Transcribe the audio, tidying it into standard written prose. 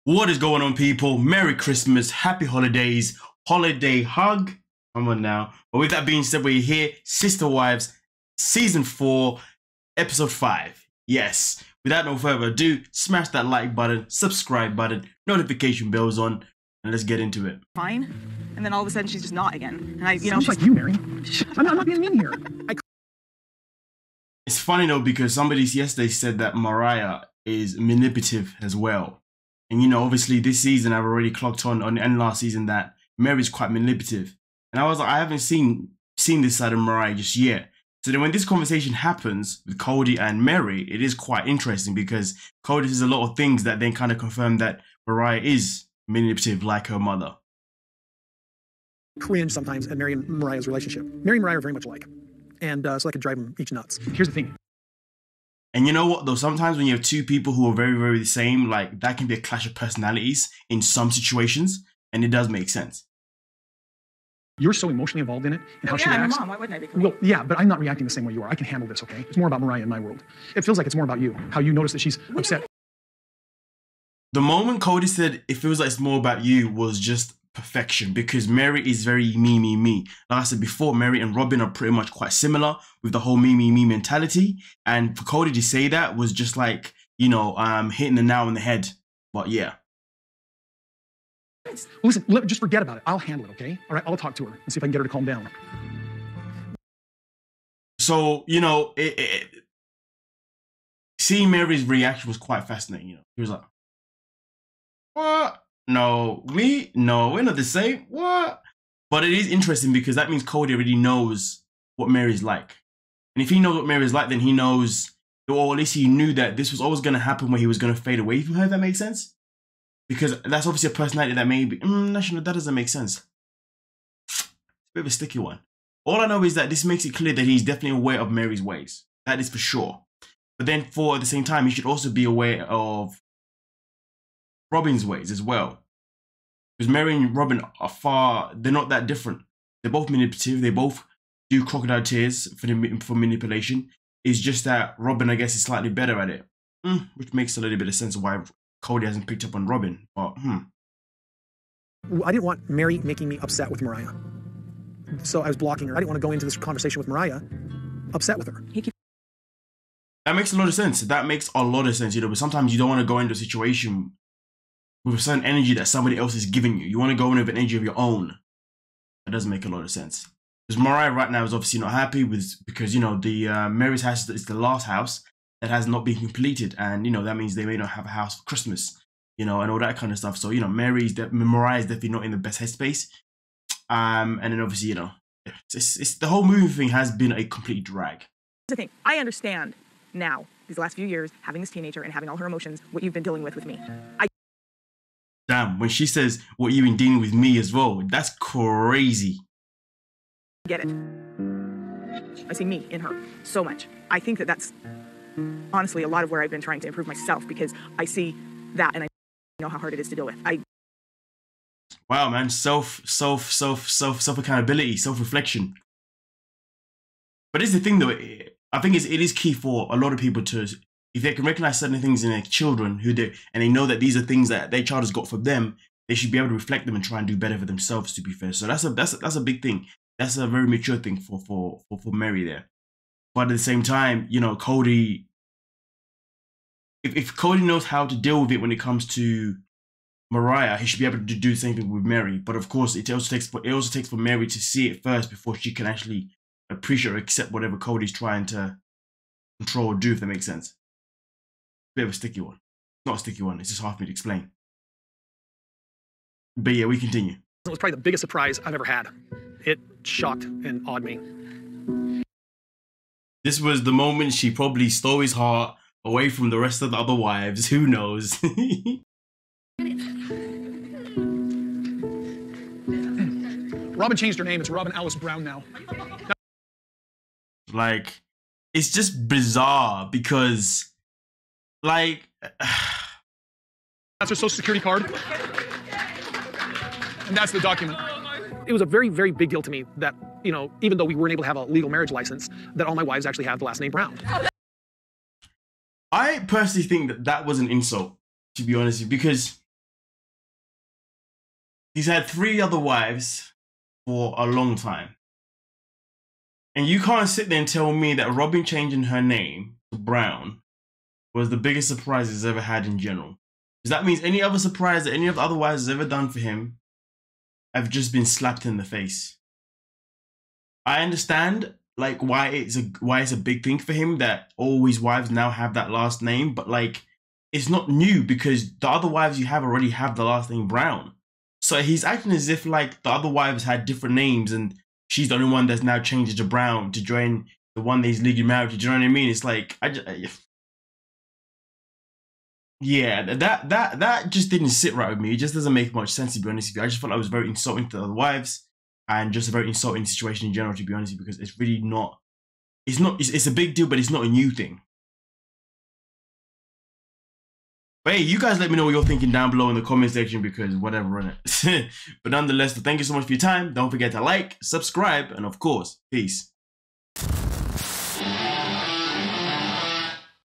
What is going on, people? Merry Christmas, happy holidays, holiday hug. Come on now. But with that being said, we're here, Sister Wives, Season 4, Episode 5. Yes. Without no further ado, smash that like button, subscribe button, notification bells on, and let's get into it. Fine. And then all of a sudden she's just not again. And Sounds like you, Mary. I'm not being mean here. It's funny though, because somebody yesterday said that Mariah is manipulative as well. And you know, obviously this season I've already clocked on and last season that Mary's quite manipulative. And I was like, I haven't seen this side of Mariah just yet. So then when this conversation happens with Cody and Mary, it is quite interesting because Cody says a lot of things that then kind of confirm that Mariah is manipulative like her mother. Cringe sometimes at Mary and Mariah's relationship. Mary and Mariah are very much alike. And so I could drive them each nuts. Here's the thing. And you know what though, sometimes when you have two people who are very, very the same, like that can be a clash of personalities in some situations, and it does make sense. You're so emotionally involved in it and how she I'm a reacts. mom. Why wouldn't I be? Well, yeah, but I'm not reacting the same way you are. I can handle this, okay? It's more about Mariah in my world. It feels like it's more about you, how you notice that she's upset. The moment Cody said it feels like it's more about you was just perfection, because Mary is very me. Like I said before, Mary and Robin are pretty much quite similar with the whole me mentality. And for Cody to say that was just like, you know, hitting the nail on the head. But yeah. Listen, just forget about it. I'll handle it, okay? All right, I'll talk to her and see if I can get her to calm down. So, you know, seeing Mary's reaction was quite fascinating. You know, he was like, what? No, me? No, we're not the same. What? But it is interesting because that means Cody already knows what Mary's like. And if he knows what Mary's like, then he knows, or at least he knew that this was always going to happen when he was going to fade away from her, if that makes sense. Because that's obviously a personality that maybe, that doesn't make sense. It's a bit of a sticky one. All I know is that this makes it clear that he's definitely aware of Mary's ways. That is for sure. But then at the same time, he should also be aware of Robin's ways as well. Because Mary and Robin are they're not that different. They're both manipulative. They both do crocodile tears for manipulation. It's just that Robin, I guess, is slightly better at it. Which makes a little bit of sense of why Cody hasn't picked up on Robin. But, I didn't want Mary making me upset with Mariah. So I was blocking her. I didn't want to go into this conversation with Mariah upset with her. That makes a lot of sense. That makes a lot of sense, you know, but sometimes you don't want to go into a situation with a certain energy that somebody else is giving you. You want to go in with an energy of your own. That doesn't make a lot of sense. Because Mariah right now is obviously not happy because, you know, the Mary's house is the last house that has not been completed. And, you know, that means they may not have a house for Christmas, you know, and all that kind of stuff. So, you know, Mariah is definitely not in the best headspace. And then obviously, you know, it's the whole movie thing has been a complete drag. Here's the thing. I understand now, these last few years, having this teenager and having all her emotions, what you've been dealing with me. Damn, when she says what you've been dealing with me as well, that's crazy. Get it. I see me in her so much. I think that that's honestly a lot of where I've been trying to improve myself, because I see that and I know how hard it is to deal with. Wow, man, self accountability, self-reflection. But it's the thing though, I think it is key for a lot of people to, if they can recognize certain things in their children and they know that these are things that their child has got for them, they should be able to reflect them and try and do better for themselves, to be fair. So that's a big thing. That's a very mature thing for Mary there. But at the same time, you know, Cody, if Cody knows how to deal with it when it comes to Mariah, he should be able to do the same thing with Mary. But of course, it also takes for Mary to see it first before she can actually appreciate or accept whatever Cody's trying to control or do, if that makes sense. Bit of a sticky one. Not a sticky one, it's just hard for me to explain. But yeah, we continue. It was probably the biggest surprise I've ever had. It shocked and awed me. This was the moment she probably stole his heart away from the rest of the other wives. Who knows? Robin changed her name. It's Robin Alice Brown now. Like, it's just bizarre because, like... That's her social security card. And that's the document. It was a very, very big deal to me that, you know, even though we weren't able to have a legal marriage license, that all my wives actually have the last name Brown. I personally think that was an insult, to be honest with you, because He's had 3 other wives for a long time. And you can't sit there and tell me that Robin changing her name to Brown was the biggest surprise he's ever had in general. Because that means any other surprise that any of the other wives has ever done for him have just been slapped in the face. I understand like why it's a big thing for him that all his wives now have that last name, but like it's not new because the other wives you have already have the last name Brown. So he's acting as if like the other wives had different names and she's the only one that's now changed it to Brown to join the one that he's legally married to. Do you know what I mean? It's like yeah, that just didn't sit right with me. It just doesn't make much sense, to be honest with you. I just felt like it was very insulting to the other wives and just a very insulting situation in general, to be honest with you, because it's really not. It's a big deal, but it's not a new thing. But hey, you guys let me know what you're thinking down below in the comment section because whatever, innit? But nonetheless, thank you so much for your time. Don't forget to like, subscribe, and of course, peace.